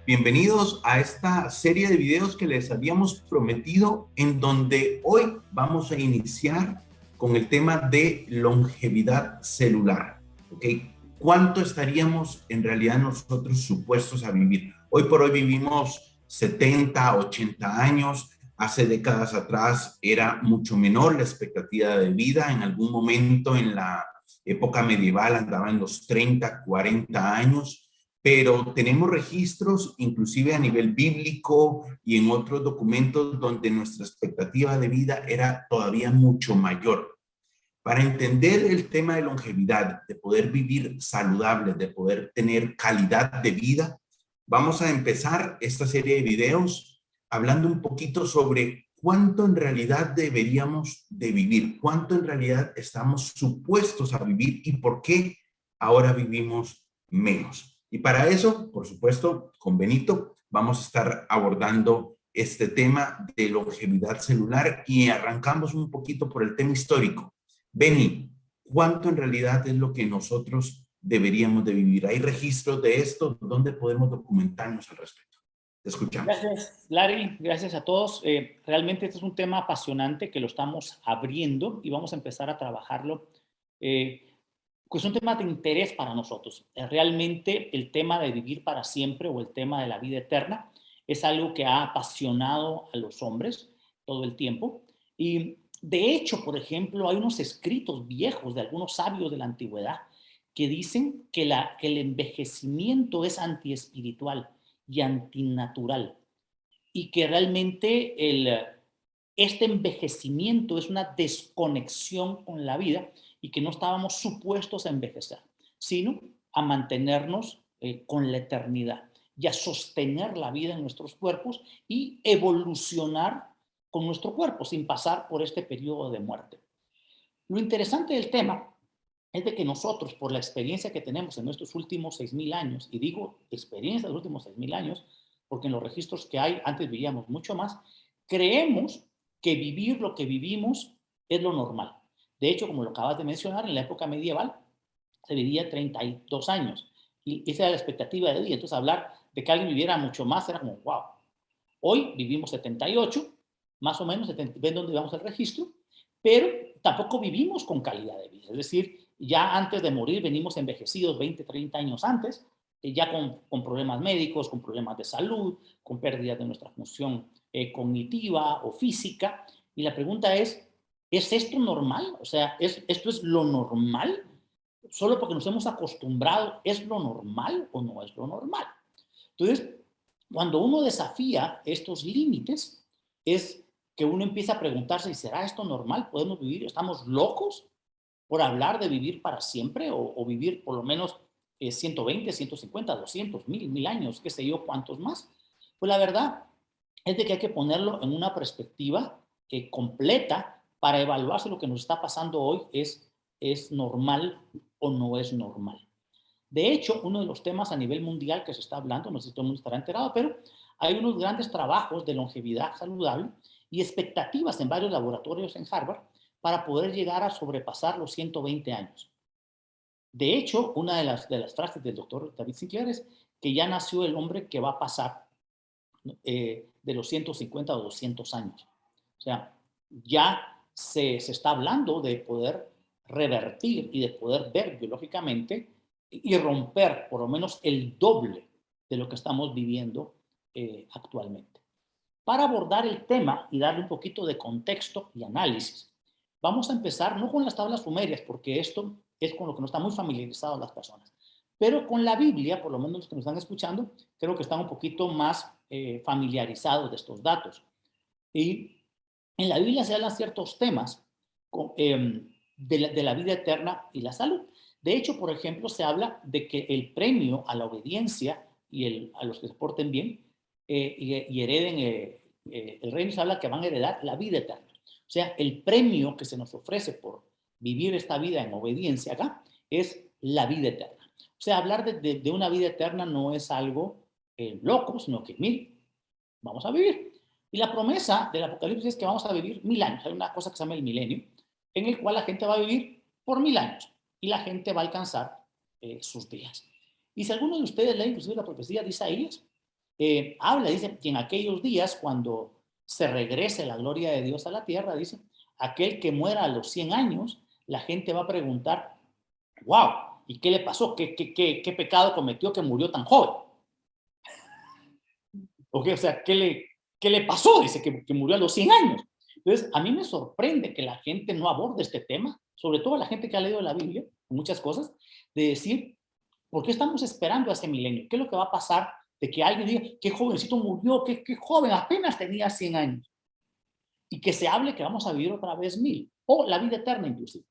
Bienvenidos a esta serie de videos que les habíamos prometido, en donde hoy vamos a iniciar con el tema de longevidad celular. ¿Ok? ¿Cuánto estaríamos en realidad nosotros supuestos a vivir? Hoy por hoy vivimos 70, 80 años. Hace décadas atrás era mucho menor la expectativa de vida. En algún momento en la época medieval andaba en los 30, 40 años, pero tenemos registros inclusive a nivel bíblico y en otros documentos donde nuestra expectativa de vida era todavía mucho mayor. Para entender el tema de longevidad, de poder vivir saludable, de poder tener calidad de vida, vamos a empezar esta serie de videos hablando un poquito sobre cuánto en realidad deberíamos de vivir, cuánto en realidad estamos supuestos a vivir y por qué ahora vivimos menos. Y para eso, por supuesto, con Benito vamos a estar abordando este tema de longevidad celular y arrancamos un poquito por el tema histórico. Beni, ¿cuánto en realidad es lo que nosotros deberíamos de vivir? ¿Hay registros de esto? ¿Dónde podemos documentarnos al respecto? Te escuchamos. Gracias, Larry. Gracias a todos. Realmente este es un tema apasionante que lo estamos abriendo y vamos a empezar a trabajarlo. Pues es un tema de interés para nosotros. Realmente el tema de vivir para siempre o el tema de la vida eterna es algo que ha apasionado a los hombres todo el tiempo. Y de hecho, por ejemplo, hay unos escritos viejos de algunos sabios de la antigüedad que dicen que el envejecimiento es antiespiritual y antinatural y que realmente este envejecimiento es una desconexión con la vida y que no estábamos supuestos a envejecer, sino a mantenernos con la eternidad y a sostener la vida en nuestros cuerpos y evolucionar con nuestro cuerpo sin pasar por este periodo de muerte. Lo interesante del tema es de que nosotros, por la experiencia que tenemos en nuestros últimos 6,000 años, y digo experiencia de los últimos 6,000 años, porque en los registros que hay, antes vivíamos mucho más, creemos que vivir lo que vivimos es lo normal. De hecho, como lo acabas de mencionar, en la época medieval se vivía 32 años, y esa era la expectativa de vida. Entonces, hablar de que alguien viviera mucho más era como, wow. Hoy vivimos 78, más o menos, ven dónde vamos el registro, pero tampoco vivimos con calidad de vida. Es decir, ya antes de morir venimos envejecidos 20, 30 años antes, ya con problemas médicos, con problemas de salud, con pérdidas de nuestra función cognitiva o física. Y la pregunta ¿es esto normal? O sea, ¿esto es lo normal? Solo porque nos hemos acostumbrado, ¿es lo normal o no es lo normal? Entonces, cuando uno desafía estos límites, es que uno empieza a preguntarse, ¿será esto normal? ¿Podemos vivir? ¿Estamos locos por hablar de vivir para siempre o vivir por lo menos 120, 150, 200, 1000 años, qué sé yo, cuántos más? Pues la verdad es de que hay que ponerlo en una perspectiva completa para evaluar si lo que nos está pasando hoy es normal o no es normal. De hecho, uno de los temas a nivel mundial que se está hablando, no sé si todo el mundo estará enterado, pero hay unos grandes trabajos de longevidad saludable y expectativas en varios laboratorios en Harvard para poder llegar a sobrepasar los 120 años. De hecho, una de las frases del doctor David Sinclair es que ya nació el hombre que va a pasar de los 150 o 200 años. O sea, ya se está hablando de poder revertir y de poder ver biológicamente y romper por lo menos el doble de lo que estamos viviendo actualmente. Para abordar el tema y darle un poquito de contexto y análisis, vamos a empezar no con las tablas sumerias, porque esto es con lo que no están muy familiarizadas las personas, pero con la Biblia, por lo menos los que nos están escuchando, creo que están un poquito más familiarizados de estos datos. Y en la Biblia se hablan ciertos temas de la vida eterna y la salud. De hecho, por ejemplo, se habla de que el premio a la obediencia y a los que se porten bien y hereden el reino, se habla que van a heredar la vida eterna. O sea, el premio que se nos ofrece por vivir esta vida en obediencia acá es la vida eterna. O sea, hablar de una vida eterna no es algo loco, sino que, mire, vamos a vivir. Y la promesa del Apocalipsis es que vamos a vivir 1000 años. Hay una cosa que se llama el milenio, en el cual la gente va a vivir por 1000 años y la gente va a alcanzar sus días. Y si alguno de ustedes lee inclusive la profecía de Isaías, habla, dice, que en aquellos días, cuando se regrese la gloria de Dios a la tierra, dice, aquel que muera a los 100 años, la gente va a preguntar, wow, ¿y qué le pasó? ¿Qué pecado cometió que murió tan joven? O sea, ¿qué le pasó? Dice que murió a los 100 años. Entonces, a mí me sorprende que la gente no aborde este tema, sobre todo la gente que ha leído la Biblia, muchas cosas, de decir, ¿por qué estamos esperando a ese milenio? ¿Qué es lo que va a pasar de que alguien diga, qué jovencito murió, qué joven, apenas tenía 100 años? Y que se hable que vamos a vivir otra vez 1000, o la vida eterna inclusive.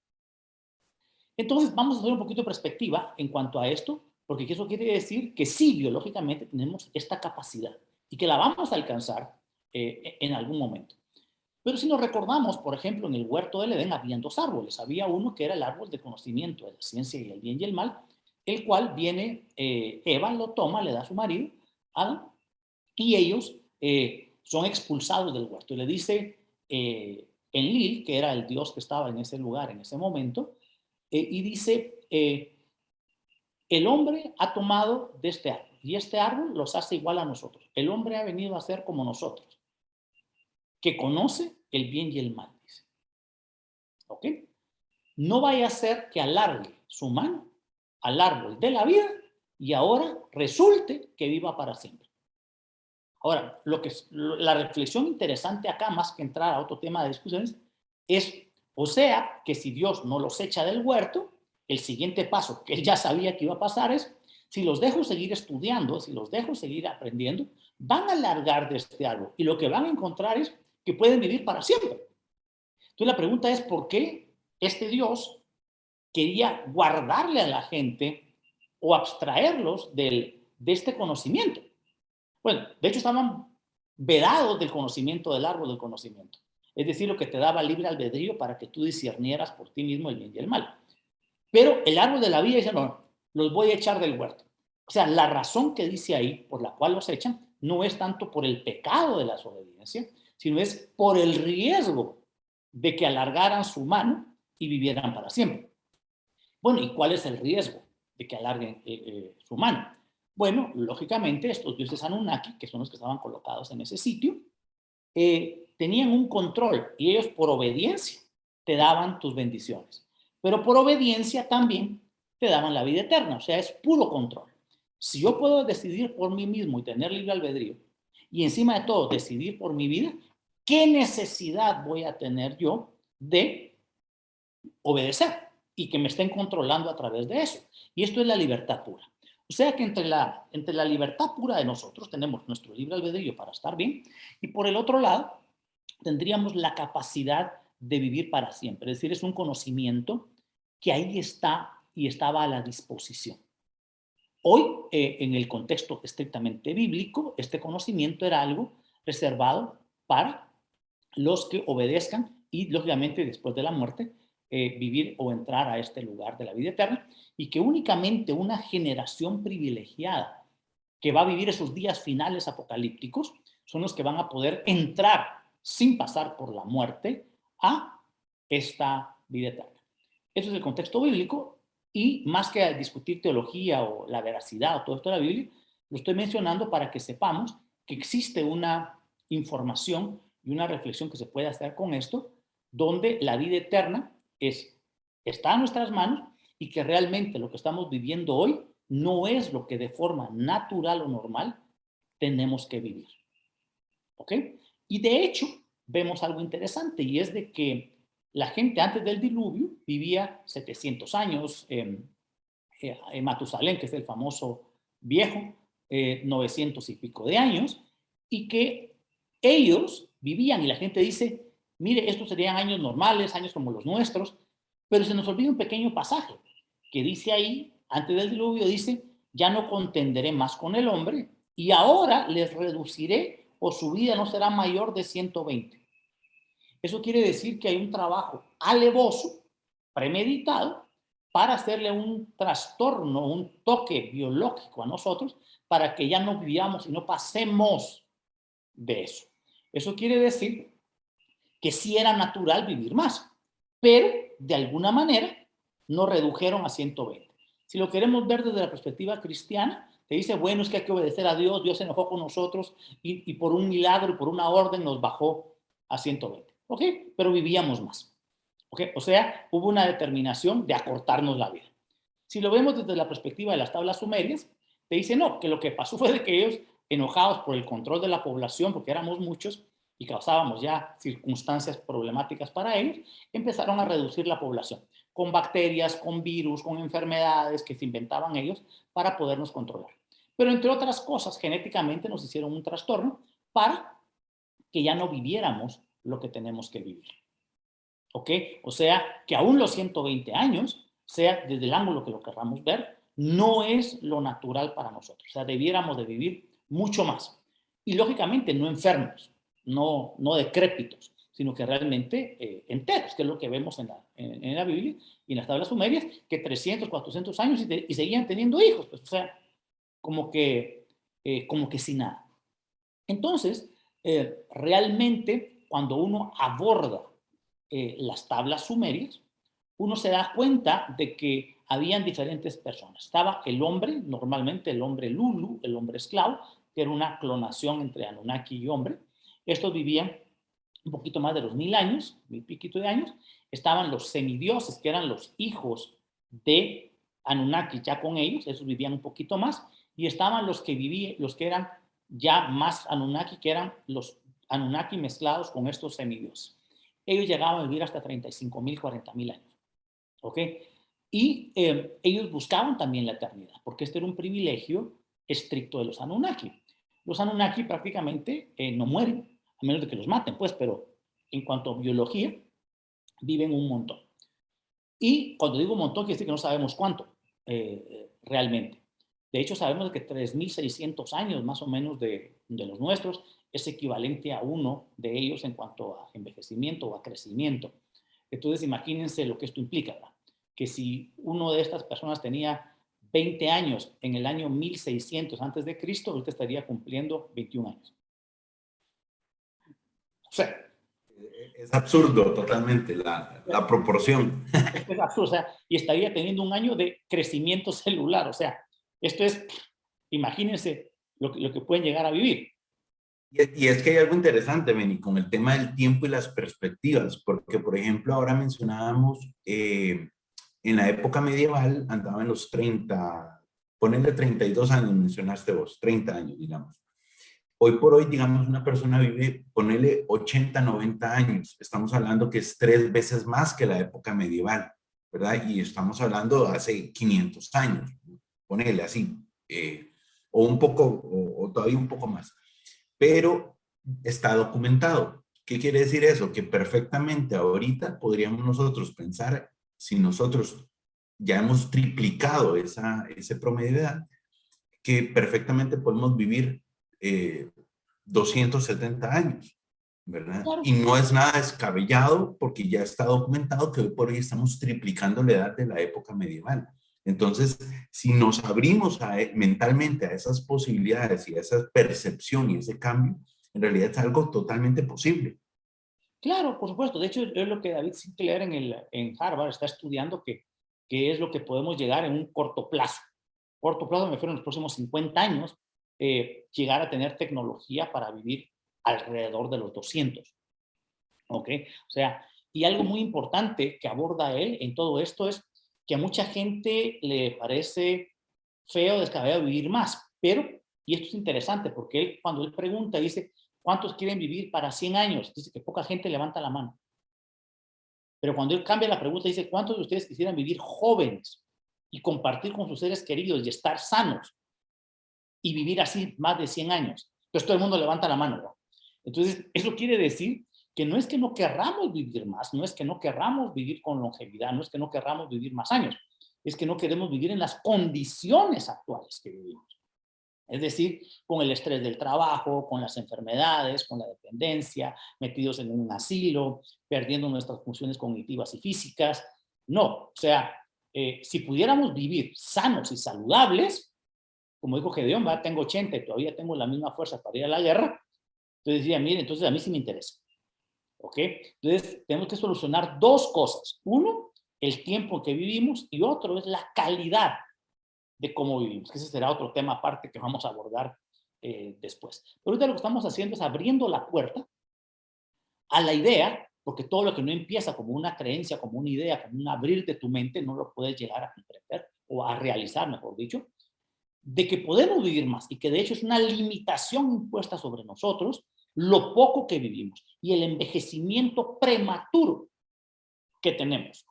Entonces, vamos a hacer un poquito de perspectiva en cuanto a esto, porque eso quiere decir que sí, biológicamente tenemos esta capacidad y que la vamos a alcanzar en algún momento. Pero si nos recordamos, por ejemplo, en el huerto del Edén habían dos árboles. Había uno que era el árbol de conocimiento de la ciencia y el bien y el mal, el cual viene, Eva lo toma, le da a su marido, Adán, y ellos son expulsados del huerto. Y le dice Enlil, que era el dios que estaba en ese lugar en ese momento, y dice, el hombre ha tomado de este árbol y este árbol los hace igual a nosotros. El hombre ha venido a ser como nosotros, que conoce el bien y el mal, dice. ¿Ok? No vaya a ser que alargue su mano al árbol de la vida y ahora resulte que viva para siempre. Ahora, la reflexión interesante acá, más que entrar a otro tema de discusiones, es, o sea, que si Dios no los echa del huerto, el siguiente paso que él ya sabía que iba a pasar es, si los dejo seguir estudiando, si los dejo seguir aprendiendo, van a largar de este árbol y lo que van a encontrar es que pueden vivir para siempre. Entonces la pregunta es, ¿por qué este Dios quería guardarle a la gente o abstraerlos de este conocimiento? Bueno, de hecho estaban vedados del conocimiento del árbol del conocimiento. Es decir, lo que te daba libre albedrío para que tú discernieras por ti mismo el bien y el mal. Pero el árbol de la vida dice, no, los voy a echar del huerto. O sea, la razón que dice ahí por la cual los echan no es tanto por el pecado de la desobediencia, sino es por el riesgo de que alargaran su mano y vivieran para siempre. Bueno, ¿y cuál es el riesgo de que alarguen su mano? Bueno, lógicamente estos dioses Anunnaki, que son los que estaban colocados en ese sitio, tenían un control y ellos por obediencia te daban tus bendiciones. Pero por obediencia también te daban la vida eterna, o sea, es puro control. Si yo puedo decidir por mí mismo y tener libre albedrío, y encima de todo decidir por mi vida, ¿qué necesidad voy a tener yo de obedecer y que me estén controlando a través de eso? Y esto es la libertad pura. O sea que entre la libertad pura de nosotros tenemos nuestro libre albedrío para estar bien y por el otro lado tendríamos la capacidad de vivir para siempre. Es decir, es un conocimiento que ahí está y estaba a la disposición. Hoy, en el contexto estrictamente bíblico, este conocimiento era algo reservado para los que obedezcan y, lógicamente, después de la muerte, vivir o entrar a este lugar de la vida eterna, y que únicamente una generación privilegiada que va a vivir esos días finales apocalípticos son los que van a poder entrar sin pasar por la muerte a esta vida eterna. Eso es el contexto bíblico y más que discutir teología o la veracidad o todo esto de la Biblia, lo estoy mencionando para que sepamos que existe una información y una reflexión que se puede hacer con esto, donde la vida eterna está en nuestras manos y que realmente lo que estamos viviendo hoy no es lo que de forma natural o normal tenemos que vivir. ¿Ok? Y de hecho, vemos algo interesante y es de que la gente antes del diluvio vivía 700 años, en Matusalén, que es el famoso viejo, 900 y pico de años, y que ellos vivían, y la gente dice, mire, estos serían años normales, años como los nuestros, pero se nos olvida un pequeño pasaje que dice ahí, antes del diluvio, dice, ya no contenderé más con el hombre, y ahora les reduciré, o su vida no será mayor de 120. Eso quiere decir que hay un trabajo alevoso, premeditado, para hacerle un trastorno, un toque biológico a nosotros, para que ya no vivamos y no pasemos de eso. Eso quiere decir que sí era natural vivir más, pero de alguna manera nos redujeron a 120. Si lo queremos ver desde la perspectiva cristiana, te dice, bueno, es que hay que obedecer a Dios, Dios se enojó con nosotros y por un milagro y por una orden nos bajó a 120. ¿Ok? Pero vivíamos más. ¿Ok? O sea, hubo una determinación de acortarnos la vida. Si lo vemos desde la perspectiva de las tablas sumerias, te dice no, que lo que pasó fue de que ellos, enojados por el control de la población, porque éramos muchos y causábamos ya circunstancias problemáticas para ellos, empezaron a reducir la población con bacterias, con virus, con enfermedades que se inventaban ellos para podernos controlar. Pero entre otras cosas, genéticamente nos hicieron un trastorno para que ya no viviéramos lo que tenemos que vivir. ¿Ok? O sea, que aún los 120 años, sea desde el ángulo que lo querramos ver, no es lo natural para nosotros. O sea, debiéramos de vivir mucho más. Y lógicamente no enfermos, no decrépitos, sino que realmente enteros, que es lo que vemos en la Biblia y en las tablas sumerias, que 300, 400 años y seguían teniendo hijos. Pues, o sea, como que sin nada. Entonces, realmente, cuando uno aborda las tablas sumerias, uno se da cuenta de que habían diferentes personas. Estaba el hombre, normalmente el hombre Lulu, el hombre esclavo, que era una clonación entre Anunnaki y hombre. Estos vivían un poquito más de los 1000 años, 1000 piquito de años. Estaban los semidioses, que eran los hijos de Anunnaki, ya con ellos, esos vivían un poquito más. Y estaban los que vivían, los que eran ya más Anunnaki, que eran los Anunnaki mezclados con estos semidioses. Ellos llegaban a vivir hasta 35,000, 40,000 años. ¿Ok? Y ellos buscaban también la eternidad, porque este era un privilegio estricto de los Anunnaki. Los Anunnaki prácticamente no mueren, a menos de que los maten, pues, pero en cuanto a biología, viven un montón. Y cuando digo un montón, quiere decir que no sabemos cuánto realmente. De hecho, sabemos que 3,600 años más o menos de los nuestros es equivalente a uno de ellos en cuanto a envejecimiento o a crecimiento. Entonces, imagínense lo que esto implica, ¿verdad? Que si uno de estas personas tenía 20 años en el año 1600 antes de Cristo, ahorita estaría cumpliendo 21 años. O sea, Es absurdo totalmente la proporción. esto es absurdo, o sea, y estaría teniendo un año de crecimiento celular, o sea, esto es, imagínense lo que pueden llegar a vivir. Y es que hay algo interesante, Benny, con el tema del tiempo y las perspectivas, porque, por ejemplo, ahora mencionábamos, en la época medieval andaba en los 30, ponele 32 años, mencionaste vos, 30 años, digamos. Hoy por hoy, digamos, una persona vive, ponele 80, 90 años. Estamos hablando que es 3 veces más que la época medieval, ¿verdad? Y estamos hablando de hace 500 años, ponele así, o un poco, o todavía un poco más. Pero está documentado. ¿Qué quiere decir eso? Que perfectamente ahorita podríamos nosotros pensar, si nosotros ya hemos triplicado ese promedio de edad, que perfectamente podemos vivir 270 años, ¿verdad? Claro. Y no es nada descabellado porque ya está documentado que hoy por hoy estamos triplicando la edad de la época medieval. Entonces, si nos abrimos mentalmente a esas posibilidades y a esa percepción y ese cambio, en realidad es algo totalmente posible. Claro, por supuesto. De hecho, es lo que David Sinclair en Harvard está estudiando, que es lo que podemos llegar en un corto plazo. Corto plazo me refiero en los próximos 50 años, llegar a tener tecnología para vivir alrededor de los 200. ¿Ok? O sea, y algo muy importante que aborda él en todo esto es que a mucha gente le parece feo, descabellado vivir más, pero, y esto es interesante, porque él, cuando él pregunta, dice, ¿cuántos quieren vivir para 100 años? Dice que poca gente levanta la mano. Pero cuando él cambia la pregunta, dice, ¿cuántos de ustedes quisieran vivir jóvenes y compartir con sus seres queridos y estar sanos y vivir así más de 100 años? Entonces todo el mundo levanta la mano, ¿no? Entonces, eso quiere decir que no es que no querramos vivir más, no es que no querramos vivir con longevidad, no es que no querramos vivir más años, es que no queremos vivir en las condiciones actuales que vivimos. Es decir, con el estrés del trabajo, con las enfermedades, con la dependencia, metidos en un asilo, perdiendo nuestras funciones cognitivas y físicas. No, o sea, si pudiéramos vivir sanos y saludables, como dijo Gedeón, ¿va? Tengo 80 y todavía tengo la misma fuerza para ir a la guerra, entonces decía, mire, entonces a mí sí me interesa. ¿Ok? Entonces tenemos que solucionar dos cosas. Uno, el tiempo en que vivimos, y otro es la calidad de cómo vivimos, que ese será otro tema aparte que vamos a abordar después. Pero ahorita lo que estamos haciendo es abriendo la puerta a la idea, porque todo lo que no empieza como una creencia, como una idea, como un abrir de tu mente, no lo puedes llegar a comprender o a realizar, mejor dicho, de que podemos vivir más y que de hecho es una limitación impuesta sobre nosotros lo poco que vivimos y el envejecimiento prematuro que tenemos.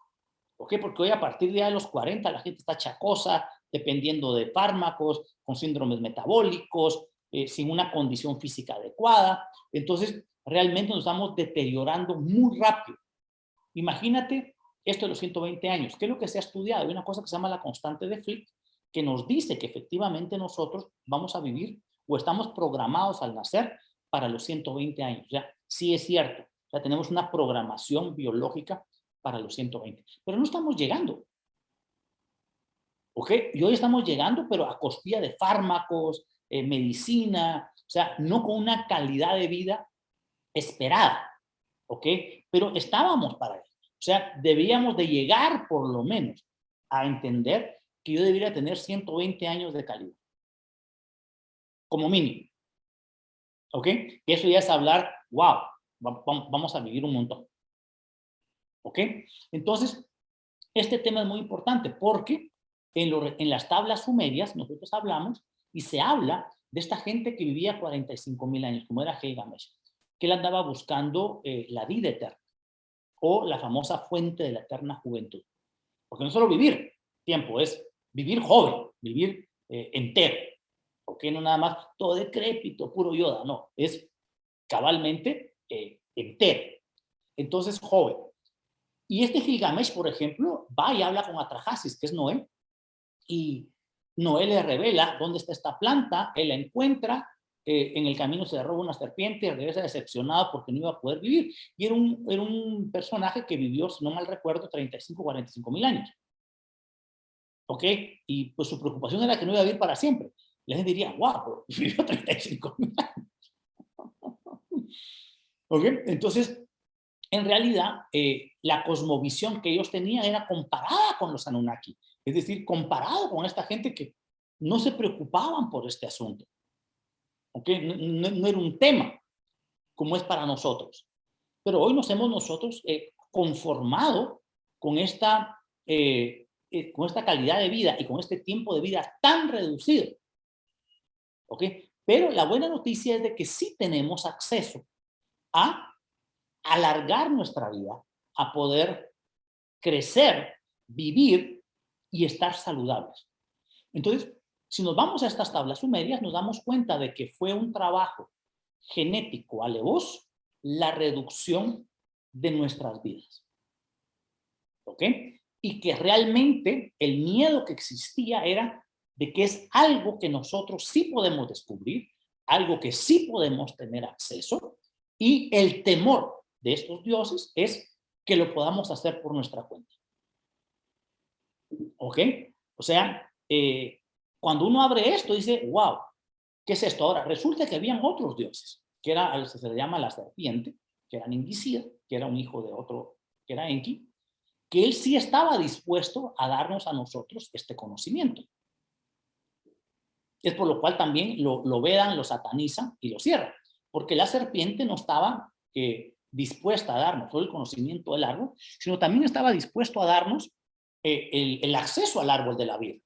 ¿Ok? Porque hoy a partir de los 40 la gente está achacosa, dependiendo de fármacos, con síndromes metabólicos, sin una condición física adecuada. Entonces, realmente nos estamos deteriorando muy rápido. Imagínate esto de los 120 años. ¿Qué es lo que se ha estudiado? Hay una cosa que se llama la constante de Fick, que nos dice que efectivamente nosotros vamos a vivir o estamos programados al nacer para los 120 años. Ya, sí es cierto. O sea, tenemos una programación biológica para los 120. Pero no estamos llegando. ¿Ok? Y hoy estamos llegando, pero a costilla de fármacos, medicina, o sea, no con una calidad de vida esperada. ¿Ok? Pero estábamos para eso. O sea, debíamos de llegar por lo menos a entender que yo debería tener 120 años de calidad. Como mínimo. ¿Ok? Eso ya es hablar, wow, vamos a vivir un montón. ¿Ok? Entonces, este tema es muy importante porque en las tablas sumerias nosotros hablamos y se habla de esta gente que vivía 45,000 años, como era Gilgamesh, que él andaba buscando la vida eterna o la famosa fuente de la eterna juventud. Porque no solo vivir tiempo, es vivir joven, vivir entero. ¿Ok? No nada más todo decrépito, puro Yoda, no, es cabalmente entero. Entonces, joven. Y este Gilgamesh, por ejemplo, va y habla con Atrahasis, que es Noé, y Noé le revela dónde está esta planta, él la encuentra, en el camino se le roba una serpiente, regresa decepcionado porque no iba a poder vivir. Y era un personaje que vivió, si no mal recuerdo, 35, 45,000 años. ¿Ok? Y pues su preocupación era que no iba a vivir para siempre. La gente diría, wow, pero vivió 35,000 años. ¿Ok? Entonces, en realidad, la cosmovisión que ellos tenían era comparada con los Anunnaki. Es decir, comparado con esta gente que no se preocupaban por este asunto. ¿Ok? No era un tema como es para nosotros. Pero hoy nos hemos nosotros conformado con con esta calidad de vida y con este tiempo de vida tan reducido. ¿Ok? Pero la buena noticia es de que sí tenemos acceso a alargar nuestra vida, a poder crecer, vivir y estar saludables. Entonces, si nos vamos a estas tablas sumerias, nos damos cuenta de que fue un trabajo genético alevoso la reducción de nuestras vidas. ¿Ok? Y que realmente el miedo que existía era de que es algo que nosotros sí podemos descubrir, algo que sí podemos tener acceso, y el temor de estos dioses es que lo podamos hacer por nuestra cuenta. ¿Ok? O sea, cuando uno abre esto dice, wow, ¿qué es esto? Ahora, resulta que habían otros dioses, que era a los que se le llama la serpiente, que era Ningishida, que era un hijo de otro, que era Enki, que él sí estaba dispuesto a darnos a nosotros este conocimiento. Es por lo cual también lo vedan, lo satanizan y lo cierran, porque la serpiente no estaba dispuesta a darnos todo el conocimiento del árbol, sino también estaba dispuesto a darnos el acceso al árbol de la vida.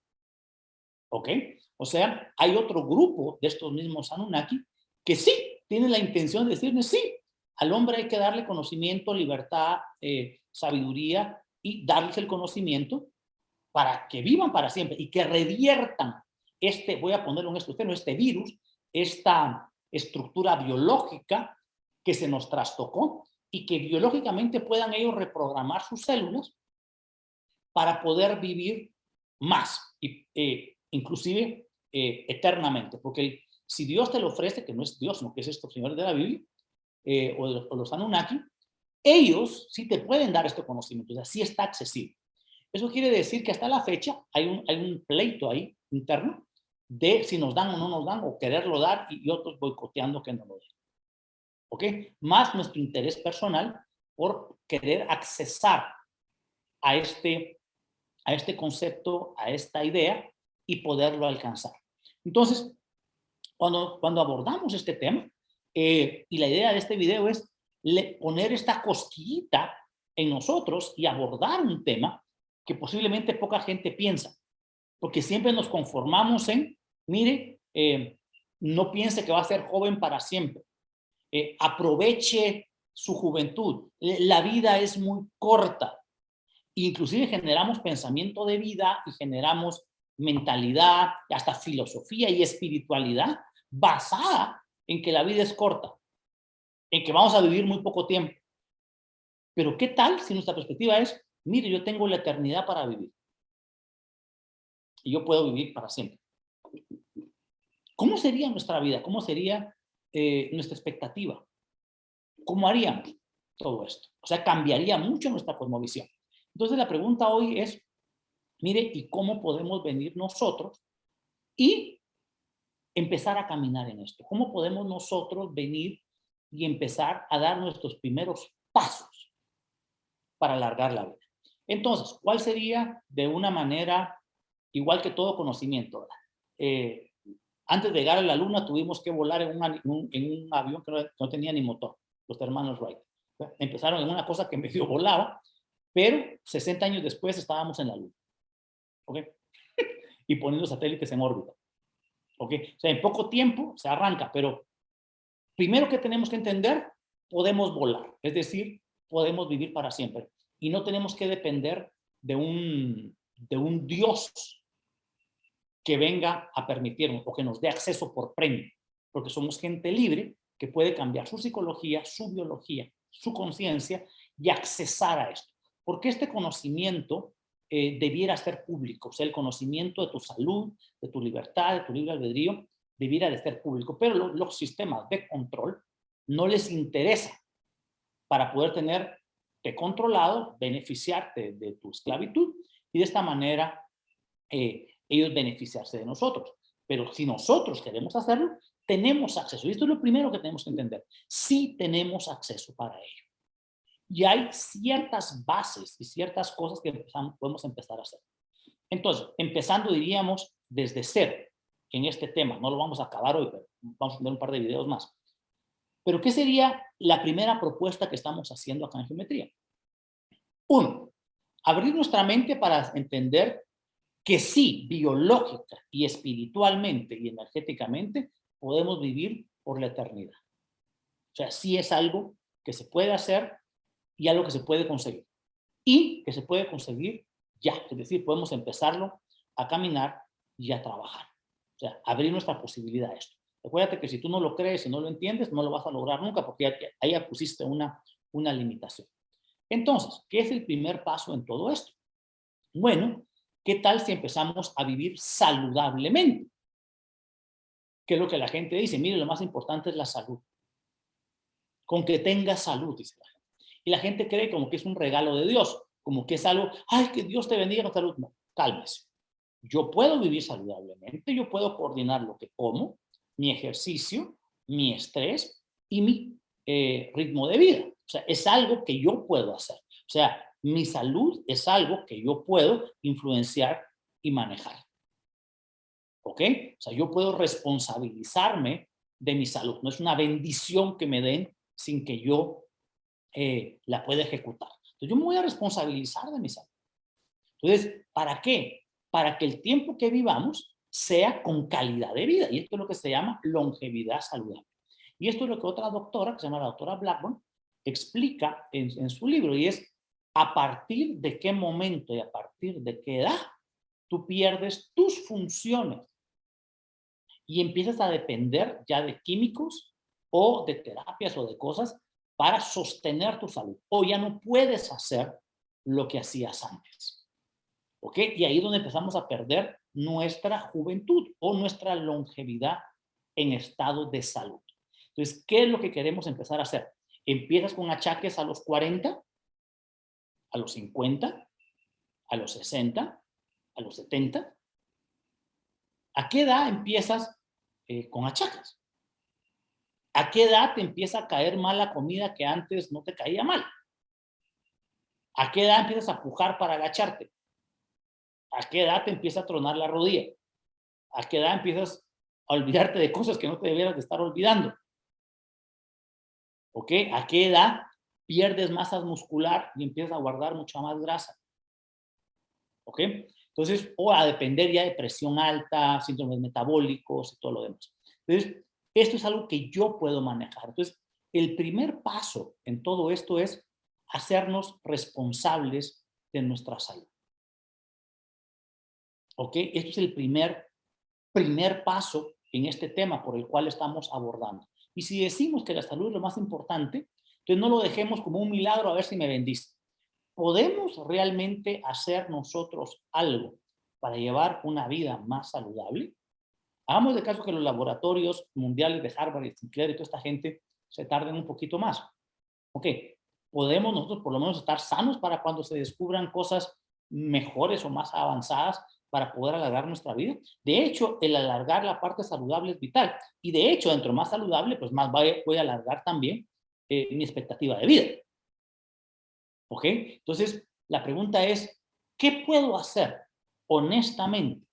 ¿Ok? O sea, hay otro grupo de estos mismos Anunnaki que sí tienen la intención de decirnos, sí, al hombre hay que darle conocimiento, libertad, sabiduría y darles el conocimiento para que vivan para siempre y que reviertan voy a ponerlo en este virus, esta estructura biológica que se nos trastocó y que biológicamente puedan ellos reprogramar sus células para poder vivir más, inclusive eternamente, porque si Dios te lo ofrece, que no es Dios, sino que es estos señores de la Biblia, o los Anunnaki, ellos sí te pueden dar este conocimiento, o sea, sí está accesible. Eso quiere decir que hasta la fecha hay un pleito ahí interno de si nos dan o no nos dan, o quererlo dar y otros boicoteando que no lo den. ¿Ok? Más nuestro interés personal por querer accesar a este concepto, a esta idea, y poderlo alcanzar. Entonces, cuando abordamos este tema, y la idea de este video es poner esta cosquillita en nosotros y abordar un tema que posiblemente poca gente piensa, porque siempre nos conformamos en, mire, no piense que va a ser joven para siempre, aproveche su juventud, la vida es muy corta. Inclusive generamos pensamiento de vida y generamos mentalidad, hasta filosofía y espiritualidad basada en que la vida es corta, en que vamos a vivir muy poco tiempo. Pero ¿qué tal si nuestra perspectiva es, mire, yo tengo la eternidad para vivir y yo puedo vivir para siempre? ¿Cómo sería nuestra vida? ¿Cómo sería nuestra expectativa? ¿Cómo haríamos todo esto? O sea, cambiaría mucho nuestra cosmovisión. Entonces la pregunta hoy es, mire, ¿y cómo podemos venir nosotros y empezar a caminar en esto? ¿Cómo podemos nosotros venir y empezar a dar nuestros primeros pasos para alargar la vida? Entonces, ¿cuál sería de una manera, igual que todo conocimiento? Antes de llegar a la luna tuvimos que volar en un avión que no tenía ni motor, los hermanos Wright. Empezaron en una cosa que medio volaba, pero 60 años después estábamos en la luna. ¿Ok? Y poniendo satélites en órbita. ¿Ok? O sea, en poco tiempo se arranca, pero primero que tenemos que entender, podemos volar, es decir, podemos vivir para siempre. Y no tenemos que depender de un Dios que venga a permitirnos o que nos dé acceso por premio, porque somos gente libre que puede cambiar su psicología, su biología, su conciencia y accesar a esto. Porque este conocimiento debiera ser público, o sea, el conocimiento de tu salud, de tu libertad, de tu libre albedrío, debiera de ser público, pero los sistemas de control no les interesa para poder tenerte controlado, beneficiarte de tu esclavitud y de esta manera ellos beneficiarse de nosotros. Pero si nosotros queremos hacerlo, tenemos acceso. Y esto es lo primero que tenemos que entender. Sí tenemos acceso para ello. Y hay ciertas bases y ciertas cosas que podemos empezar a hacer. Entonces, empezando, diríamos, desde cero en este tema. No lo vamos a acabar hoy, pero vamos a ver un par de videos más. Pero, ¿qué sería la primera propuesta que estamos haciendo acá en geometría? Uno, abrir nuestra mente para entender que sí, biológica y espiritualmente y energéticamente, podemos vivir por la eternidad. O sea, sí es algo que se puede hacer y algo que se puede conseguir. Y que se puede conseguir ya. Es decir, podemos empezarlo a caminar y a trabajar. O sea, abrir nuestra posibilidad a esto. Recuérdate que si tú no lo crees y no lo entiendes, no lo vas a lograr nunca porque ahí ya pusiste una limitación. Entonces, ¿qué es el primer paso en todo esto? Bueno, ¿qué tal si empezamos a vivir saludablemente? ¿Qué es lo que la gente dice? Mire, lo más importante es la salud. Con que tenga salud, dice la gente. Y la gente cree como que es un regalo de Dios, como que es algo, ay, que Dios te bendiga con salud. No, cálmese. Yo puedo vivir saludablemente, yo puedo coordinar lo que como, mi ejercicio, mi estrés y mi ritmo de vida. O sea, es algo que yo puedo hacer. O sea, mi salud es algo que yo puedo influenciar y manejar. ¿Ok? O sea, yo puedo responsabilizarme de mi salud. No es una bendición que me den sin que yo la pueda ejecutar. Entonces, yo me voy a responsabilizar de mi salud. Entonces, ¿para qué? Para que el tiempo que vivamos sea con calidad de vida. Y esto es lo que se llama longevidad saludable. Y esto es lo que otra doctora, que se llama la doctora Blackburn, explica en su libro, y es a partir de qué momento y a partir de qué edad tú pierdes tus funciones y empiezas a depender ya de químicos o de terapias o de cosas para sostener tu salud. O ya no puedes hacer lo que hacías antes. ¿Ok? Y ahí es donde empezamos a perder nuestra juventud o nuestra longevidad en estado de salud. Entonces, ¿qué es lo que queremos empezar a hacer? Empiezas con achaques a los 40, a los 50, a los 60, a los 70. ¿A qué edad empiezas con achaques? ¿A qué edad te empieza a caer mal la comida que antes no te caía mal? ¿A qué edad empiezas a pujar para agacharte? ¿A qué edad te empieza a tronar la rodilla? ¿A qué edad empiezas a olvidarte de cosas que no te debieras de estar olvidando? ¿Ok? ¿A qué edad pierdes masa muscular y empiezas a guardar mucha más grasa? ¿Ok? Entonces, o a depender ya de presión alta, síndromes metabólicos y todo lo demás. Entonces, esto es algo que yo puedo manejar. Entonces, el primer paso en todo esto es hacernos responsables de nuestra salud. ¿Ok? Esto es el primer paso en este tema por el cual estamos abordando. Y si decimos que la salud es lo más importante, entonces no lo dejemos como un milagro a ver si me bendice. ¿Podemos realmente hacer nosotros algo para llevar una vida más saludable? Hagamos de caso que los laboratorios mundiales de Harvard y Sinclair y toda esta gente se tarden un poquito más. Ok, podemos nosotros por lo menos estar sanos para cuando se descubran cosas mejores o más avanzadas para poder alargar nuestra vida. De hecho, el alargar la parte saludable es vital. Y de hecho, dentro más saludable, pues más voy a alargar también mi expectativa de vida. ¿Ok? Entonces, la pregunta es, ¿qué puedo hacer honestamente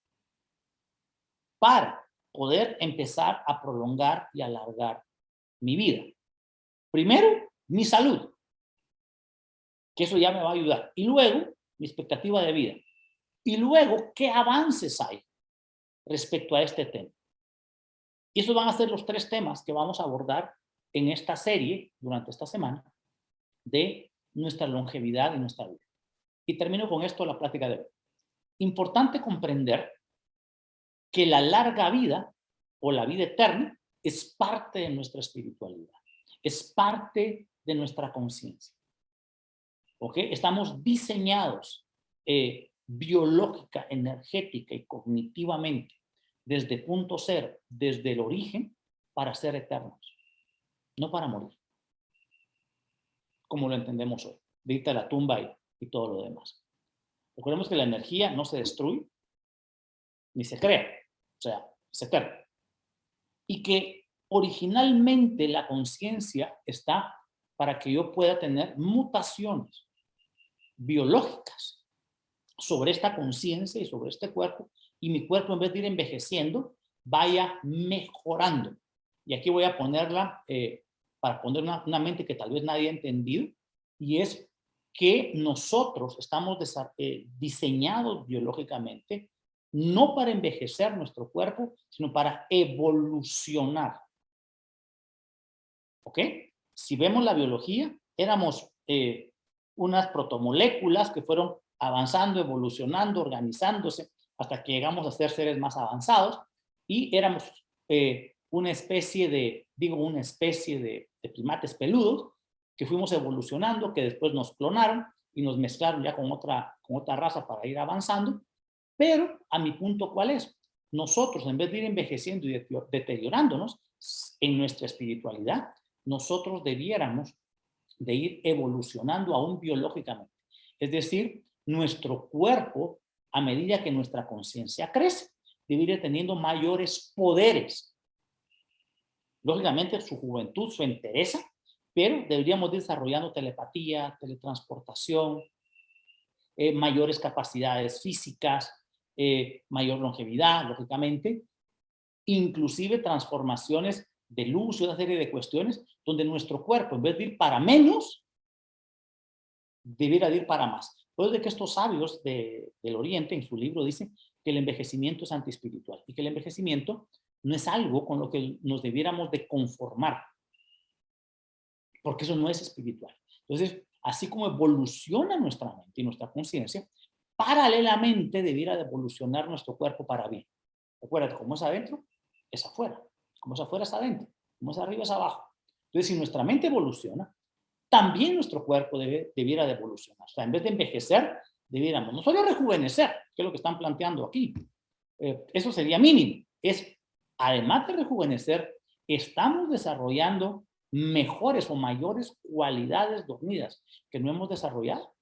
para poder empezar a prolongar y alargar mi vida? Primero, mi salud, que eso ya me va a ayudar. Y luego, mi expectativa de vida. Y luego, ¿qué avances hay respecto a este tema? Y esos van a ser los 3 temas que vamos a abordar en esta serie durante esta semana de nuestra longevidad y nuestra vida. Y termino con esto la plática de hoy. Importante comprender que la larga vida o la vida eterna es parte de nuestra espiritualidad, es parte de nuestra conciencia. ¿Ok? Estamos diseñados biológica, energética y cognitivamente desde punto cero, desde el origen, para ser eternos, no para morir, como lo entendemos hoy, de irte a la tumba y todo lo demás. Recordemos que la energía no se destruye ni se crea, o sea, se pierde. Y que originalmente la conciencia está para que yo pueda tener mutaciones biológicas sobre esta conciencia y sobre este cuerpo, y mi cuerpo, en vez de ir envejeciendo, vaya mejorando. Y aquí voy a ponerla, para poner una mente que tal vez nadie ha entendido, y es que nosotros estamos diseñados biológicamente no para envejecer nuestro cuerpo, sino para evolucionar. ¿Ok? Si vemos la biología, éramos unas protomoléculas que fueron avanzando, evolucionando, organizándose, hasta que llegamos a ser seres más avanzados, y éramos una especie de primates peludos que fuimos evolucionando, que después nos clonaron y nos mezclaron ya con otra raza para ir avanzando. Pero a mi punto, ¿cuál es? Nosotros, en vez de ir envejeciendo y deteriorándonos en nuestra espiritualidad, nosotros debiéramos de ir evolucionando aún biológicamente. Es decir, nuestro cuerpo, a medida que nuestra conciencia crece, debe ir teniendo mayores poderes. Lógicamente, su juventud, su entereza, pero deberíamos ir desarrollando telepatía, teletransportación, mayores capacidades físicas, mayor longevidad, lógicamente, inclusive transformaciones de luz y una serie de cuestiones donde nuestro cuerpo, en vez de ir para menos, debiera de ir para más. Por eso de que estos sabios del Oriente, en su libro, dicen que el envejecimiento es antiespiritual y que el envejecimiento no es algo con lo que nos debiéramos de conformar, porque eso no es espiritual. Entonces, así como evoluciona nuestra mente y nuestra conciencia, paralelamente debiera de evolucionar nuestro cuerpo para bien. Recuerda, como es adentro, es afuera. Como es afuera, es adentro. Como es arriba, es abajo. Entonces, si nuestra mente evoluciona, también nuestro cuerpo debiera de evolucionar. O sea, en vez de envejecer, debiéramos no solo rejuvenecer, que es lo que están planteando aquí. Eso sería mínimo. Es, además de rejuvenecer, estamos desarrollando mejores o mayores cualidades dormidas que no hemos desarrollado.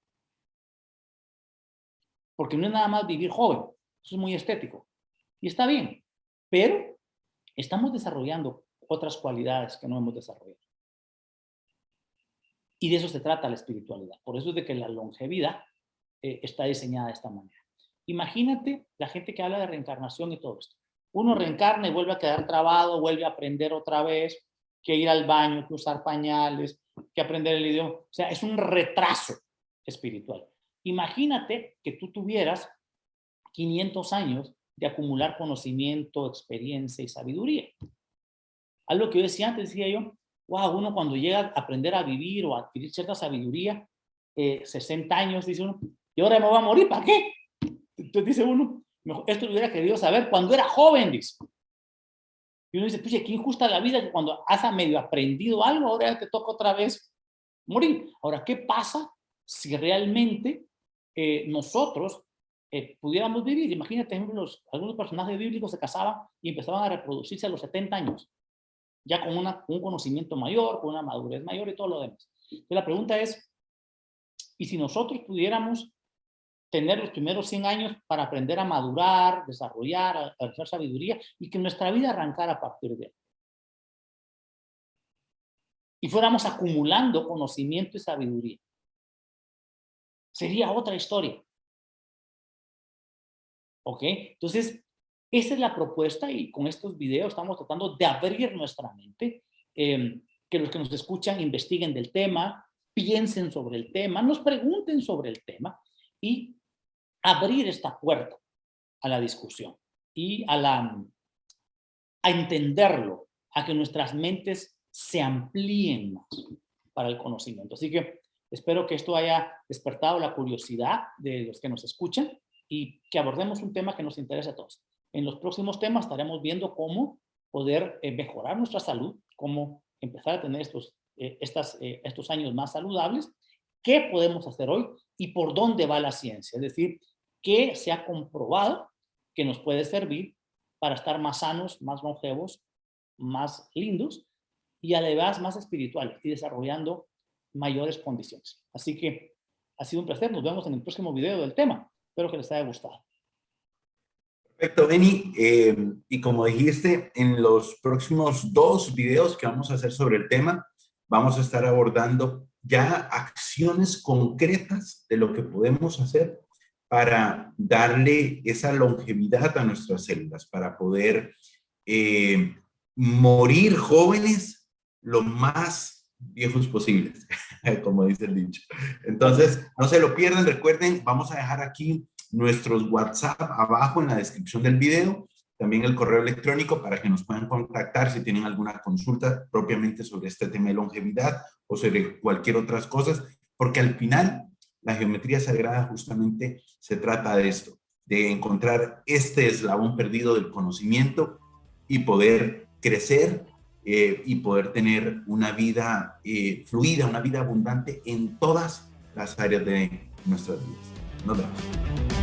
Porque no es nada más vivir joven. Eso es muy estético. Y está bien. Pero estamos desarrollando otras cualidades que no hemos desarrollado. Y de eso se trata la espiritualidad. Por eso es de que la longevidad está diseñada de esta manera. Imagínate la gente que habla de reencarnación y todo esto. uno reencarna y vuelve a quedar trabado, vuelve a aprender otra vez, que ir al baño, que usar pañales, que aprender el idioma. O sea, es un retraso espiritual. Imagínate que tú tuvieras 500 años de acumular conocimiento, experiencia y sabiduría. Algo que yo decía antes, decía yo, wow, uno cuando llega a aprender a vivir o a adquirir cierta sabiduría, 60 años, dice uno, y ahora me voy a morir, ¿para qué? Entonces dice uno, mejor, esto lo hubiera querido saber cuando era joven, dice. Y uno dice, pucha, qué injusta la vida que cuando has medio aprendido algo, ahora ya te toca otra vez morir. Ahora, ¿qué pasa si realmente nosotros pudiéramos vivir? Imagínate, por ejemplo, algunos personajes bíblicos se casaban y empezaban a reproducirse a los 70 años, ya con un conocimiento mayor, con una madurez mayor y todo lo demás. Entonces la pregunta es, ¿y si nosotros pudiéramos tener los primeros 100 años para aprender a madurar, desarrollar, a hacer sabiduría y que nuestra vida arrancara a partir de ahí? Y fuéramos acumulando conocimiento y sabiduría. Sería otra historia. ¿Ok? Entonces, esa es la propuesta y con estos videos estamos tratando de abrir nuestra mente, que los que nos escuchan investiguen del tema, piensen sobre el tema, nos pregunten sobre el tema y abrir esta puerta a la discusión y a entenderlo, a que nuestras mentes se amplíen más para el conocimiento. Así que espero que esto haya despertado la curiosidad de los que nos escuchan y que abordemos un tema que nos interese a todos. En los próximos temas estaremos viendo cómo poder mejorar nuestra salud, cómo empezar a tener estos años más saludables, qué podemos hacer hoy y por dónde va la ciencia. Es decir, qué se ha comprobado que nos puede servir para estar más sanos, más longevos, más lindos y además más espirituales y desarrollando mayores condiciones. Así que ha sido un placer. Nos vemos en el próximo video del tema. Espero que les haya gustado. Perfecto, Benny. Y como dijiste, en los próximos 2 videos que vamos a hacer sobre el tema, vamos a estar abordando ya acciones concretas de lo que podemos hacer para darle esa longevidad a nuestras células, para poder morir jóvenes lo más viejos posibles, como dice el dicho. Entonces, no se lo pierdan, recuerden, vamos a dejar aquí nuestros WhatsApp abajo en la descripción del video, también el correo electrónico para que nos puedan contactar si tienen alguna consulta propiamente sobre este tema de longevidad o sobre cualquier otras cosas, porque al final la geometría sagrada justamente se trata de esto, de encontrar este eslabón perdido del conocimiento y poder crecer y poder tener una vida fluida, una vida abundante en todas las áreas de nuestras vidas. Nos vemos.